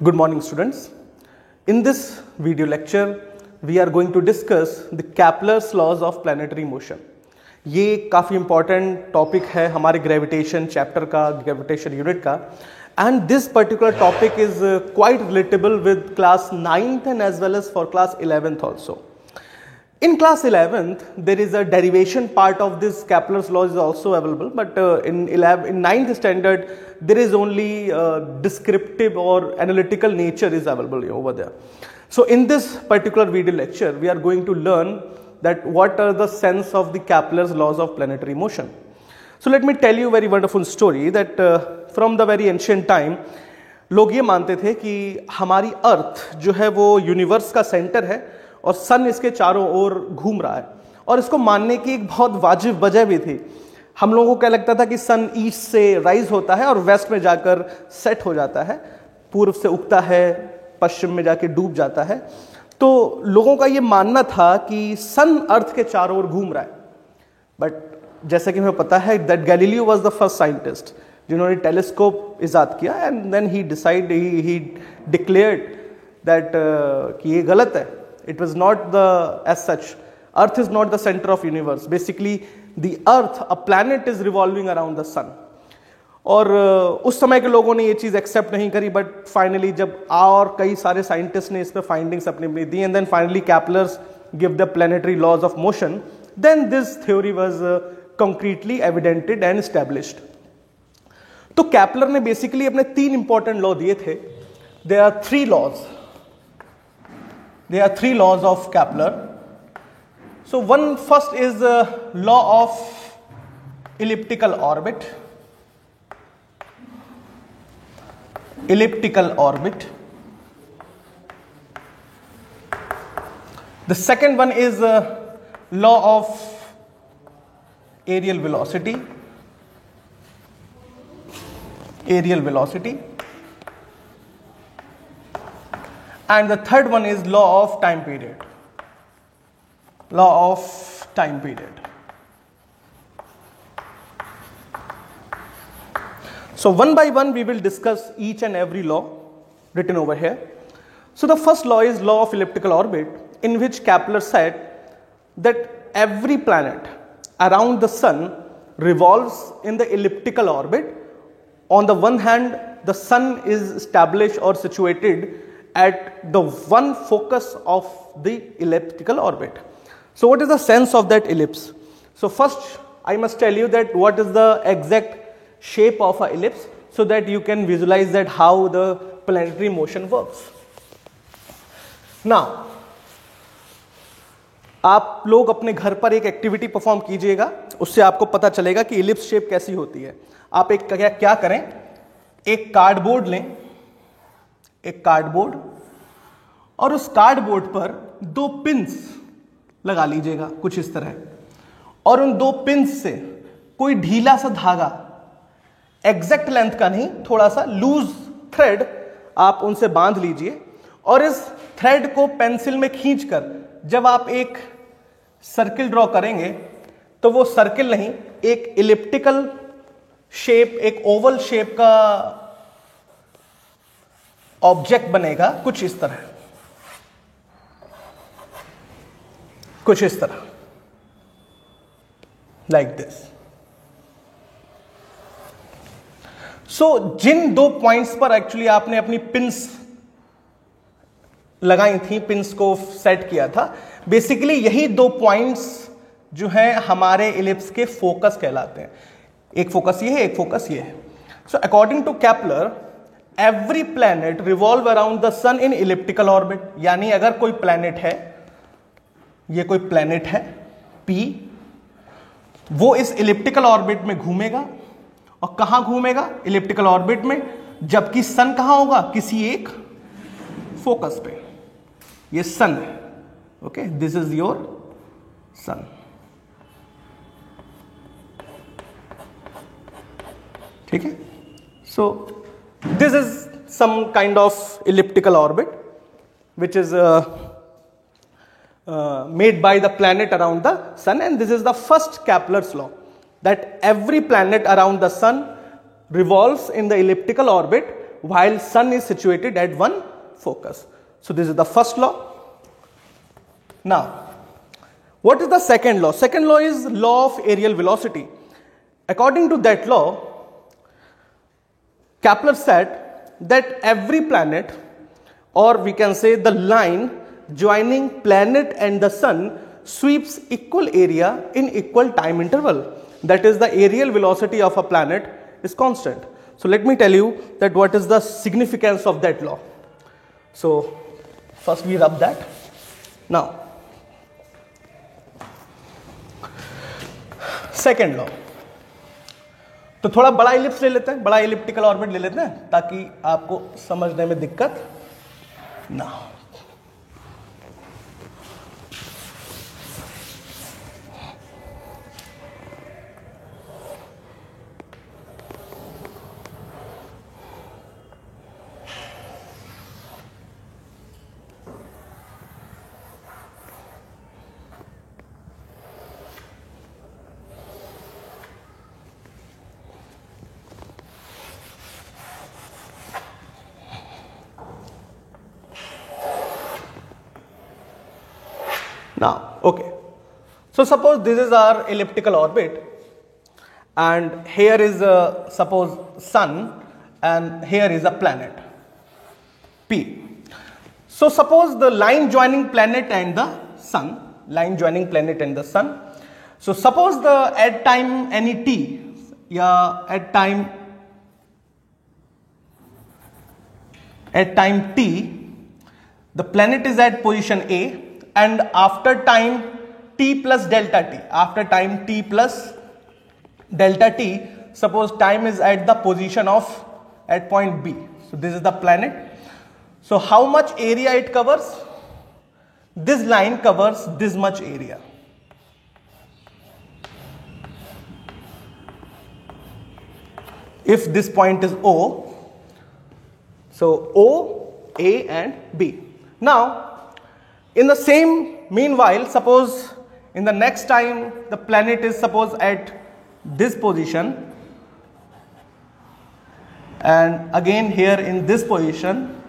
Good morning students. In this video lecture we are going to discuss the Kepler's laws of planetary motion. ये काफ़ी important topic है हमारे gravitation chapter का, gravitation unit का, and this particular topic is quite relatable with class 9th and as well as for class 11th also. In class 11th, there is a derivation part of this Kepler's law is also available, but in 9th standard, there is only descriptive or analytical nature is available over there. So in this particular video lecture, we are going to learn that what are the sense of the Kepler's laws of planetary motion. So let me tell you a very wonderful story that from the very ancient time, लोग ये मानते थे कि हमारी अर्थ जो है वो universe का सेंटर है और सन इसके चारों ओर घूम रहा है, और इसको मानने की एक बहुत वाजिब वजह भी थी. हम लोगों को क्या लगता था कि सन ईस्ट से राइज होता है और वेस्ट में जाकर सेट हो जाता है, पूर्व से उगता है, पश्चिम में जाके डूब जाता है. तो लोगों का ये मानना था कि सन अर्थ के चारों ओर घूम रहा है. बट जैसा कि हमें पता है that Galileo was the first scientist जिन्होंने टेलीस्कोप इजाद किया, and then he declared that कि ये गलत है. It was not as such. Earth is not the center of universe. Basically, the Earth, a planet, is revolving around the sun. और उस समय के लोगों ने ये चीज़ एक्सेप्ट नहीं करी, बट फाइनली जब और कई सारे साइंटिस्ट ने इस पर फाइंडिंग्स अपनी दी, and then finally Kepler's give the planetary laws of motion, then this theory was concretely evidenced and established. तो कैप्लर ने बेसिकली अपने तीन इंपॉर्टेंट लॉ दिए थे. There are three laws. There are three laws of Kepler. So first is law of elliptical orbit. Elliptical orbit. The second one is law of aerial velocity. Aerial velocity. And the third one is law of time period. Law of time period. So one by one we will discuss each and every law written over here. So the first law is law of elliptical orbit, in which Kepler said that every planet around the sun revolves in the elliptical orbit. On the one hand, the sun is established or situated at the one focus of the elliptical orbit. So what is the sense of that ellipse? So first I must tell you that what is the exact shape of an ellipse, so that you can visualize that how the planetary motion works. Now आप लोग अपने घर पर एक activity perform कीजिएगा, उससे आपको पता चलेगा कि इलिप्स शेप कैसी होती है. आप एक क्या करें, एक कार्डबोर्ड लें, एक कार्डबोर्ड, और उस कार्डबोर्ड पर दो पिंस लगा लीजिएगा कुछ इस तरह, और उन दो पिंस से कोई ढीला सा धागा, एग्जैक्ट लेंथ का नहीं, थोड़ा सा लूज थ्रेड आप उनसे बांध लीजिए, और इस थ्रेड को पेंसिल में खींचकर जब आप एक सर्किल ड्रॉ करेंगे तो वो सर्किल नहीं, एक इलिप्टिकल शेप, एक ओवल शेप का ऑब्जेक्ट बनेगा कुछ इस तरह, कुछ इस तरह, लाइक दिस. सो जिन दो पॉइंट्स पर एक्चुअली आपने अपनी पिंस लगाई थी, पिंस को सेट किया था, बेसिकली यही दो पॉइंट्स जो हैं हमारे इलिप्स के फोकस कहलाते हैं. एक फोकस ये है, एक फोकस ये है. So according to Kepler, every planet revolve around the sun in elliptical orbit. यानी अगर कोई प्लैनेट है, ये कोई प्लैनेट है P, वो इस इलिप्टिकल ऑर्बिट में घूमेगा. और कहां घूमेगा? इलिप्टिकल ऑर्बिट में, जबकि सन कहां होगा? किसी एक फोकस पे. ये सन है. Okay, this is your son. ठीक है. सो this is some kind of elliptical orbit which is made by the planet around the sun, and this is the first Kepler's law, that every planet around the sun revolves in the elliptical orbit while sun is situated at one focus. So this is the first law. Now, what is the second law? Second law is law of aerial velocity. According to that law, Kepler said that every planet, or we can say the line joining planet and the sun, sweeps equal area in equal time interval. That is, the aerial velocity of a planet is constant. So let me tell you that what is the significance of that law. So first we rub that. Now, second law, तो थोड़ा बड़ा ellipse ले लेते हैं, बड़ा elliptical orbit ले लेते हैं ताकि आपको समझने में दिक्कत ना हो. Now, okay, so suppose this is our elliptical orbit and here is suppose sun and here is a planet P. So suppose the line joining planet and the sun, so suppose the at time any t, at time t, the planet is at position A, and after time t plus delta t, suppose time is at the position of at point B. So this is the planet. So how much area it covers? This line covers this much area. If this point is O, so O, A and B. Now, in the same meanwhile, suppose in the next time the planet is suppose at this position and again here in this position,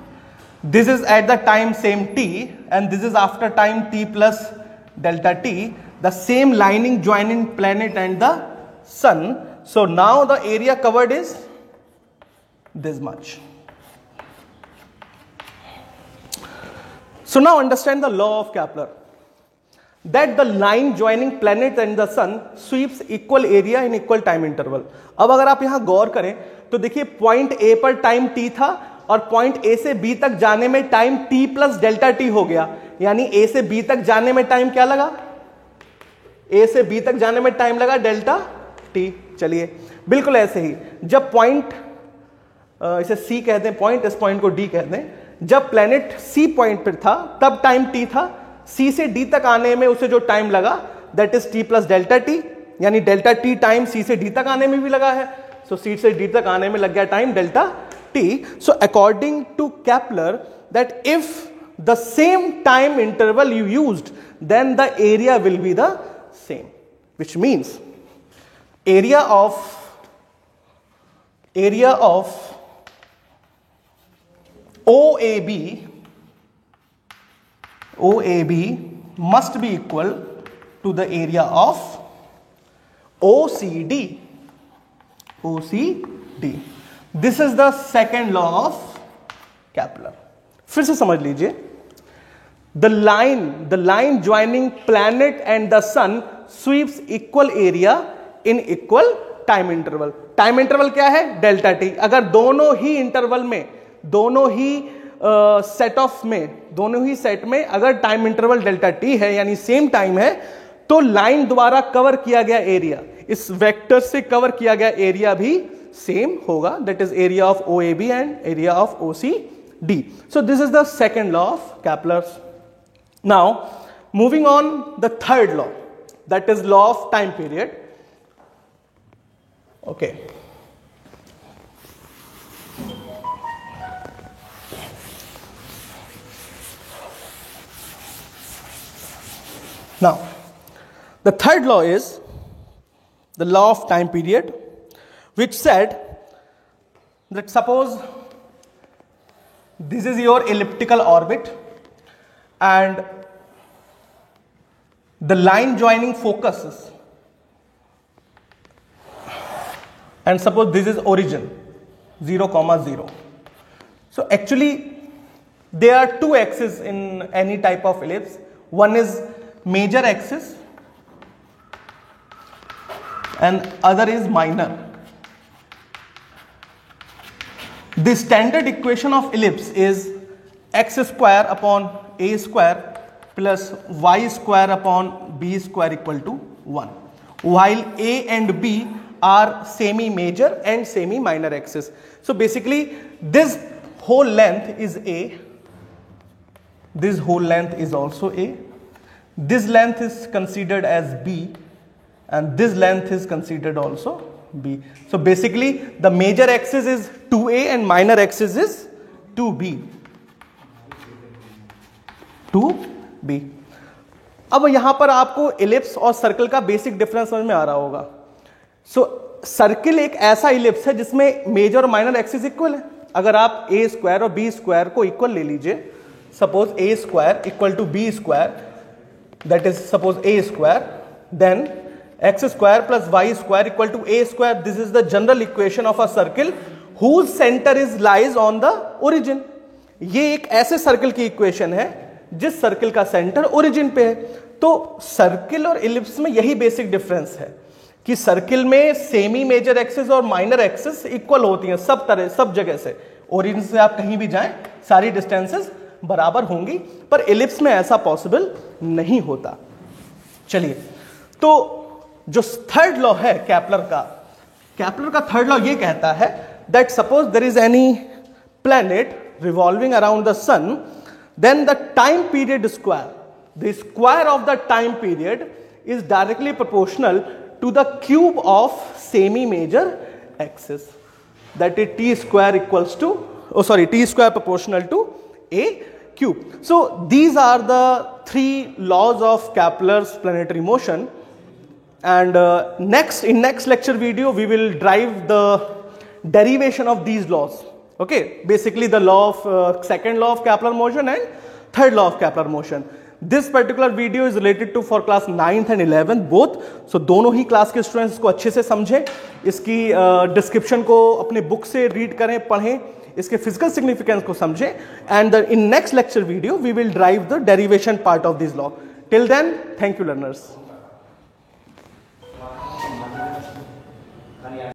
this is at the time same t and this is after time t plus delta t, the same lining joining planet and the sun. So now the area covered is this much. So now understand the law of Kepler, that the line joining planet and the sun sweeps equal area in equal time interval. अब अगर आप यहाँ गौर करें तो देखिए point A पर time t था और पॉइंट A से B तक जाने में time t plus delta t हो गया, यानी A से B तक जाने में टाइम क्या लगा? A से B तक जाने में टाइम लगा डेल्टा t. चलिए बिल्कुल ऐसे ही जब पॉइंट इसे C कहते हैं पॉइंट, इस पॉइंट को D कहते हैं, जब प्लेनेट C पॉइंट पर था तब टाइम t था, C से D तक आने में उसे जो टाइम लगा that is t plus delta t, यानी डेल्टा t टाइम C से D तक आने में भी लगा है. सो C से D तक आने में लग गया time delta t. So according to Kepler that if the same time interval you used then the area will be the same, which means area of OAB must be equal to the area of OCD. This is the second law of Kepler. फिर से समझ लीजिए, the line joining planet and the sun sweeps equal area in equal time interval. Time interval क्या है? Delta T. अगर दोनों ही interval में, दोनों ही सेट में अगर टाइम इंटरवल डेल्टा टी है यानी सेम टाइम है, तो लाइन द्वारा कवर किया गया एरिया, इस वेक्टर से कवर किया गया एरिया भी सेम होगा. That is area of OAB and area of OCD. So this is the second law of Kepler's. Now moving on the third law, that is law of time period. Okay. Now, the third law is the law of time period, which said that suppose This is your elliptical orbit, and the line joining focuses, and suppose this is origin 0, 0. So actually there are two axes in any type of ellipse. One is major axis and other is minor. The standard equation of ellipse is x square upon a square plus y square upon b square equal to 1, while a and b are semi-major and semi-minor axis. So basically this whole length is a, this whole length is also a, this length is considered as b, and this length is considered also b. So basically the major axis is 2a and minor axis is 2b. 2b. अब यहां पर आपको ellipse और circle का basic difference समझ में आ रहा होगा. सो सर्किल एक ऐसा इलिप्स है जिसमें मेजर और माइनर एक्सिस इक्वल है. अगर आप ए स्क्वायर और बी स्क्वायर को इक्वल ले लीजिए, suppose A square equal to B square, that is suppose A square, then X square plus Y square equal to A square. This is the general equation of a circle whose centre is lies on the origin. ये एक ऐसे circle की equation है जिस circle का centre origin पे है. तो सर्किल और इलिप्स में यही बेसिक डिफरेंस है कि सर्किल में सेमी मेजर एक्सिस और माइनर एक्सिस इक्वल होती हैं सब तरह, सब जगह से. ओरिजिन से आप कहीं भी जाएं सारी डिस्टेंसेस बराबर होंगी, पर इलिप्स में ऐसा पॉसिबल नहीं होता. चलिए, तो जो थर्ड लॉ है कैपलर का थर्ड लॉ ये कहता है that suppose there is any planet revolving around the sun, then the time period square, the square of the time period is directly proportional to the cube of semi-major axis, that is t square equals to, t square proportional to a cube. So these are the three laws of Kepler's planetary motion, and in next lecture video we will derive the derivation of these laws. Okay, basically the law of second law of Kepler motion and third law of Kepler motion. This particular video is related to for class 9th and 11th both. So दोनों ही class के students को अच्छे से समझें, इसकी description को अपने book से रीड करें, पढ़ें, इसके फिजिकल सिग्निफिकेंस को समझें, and in next lecture video we will derive the derivation part of this law. Till then, thank you learners.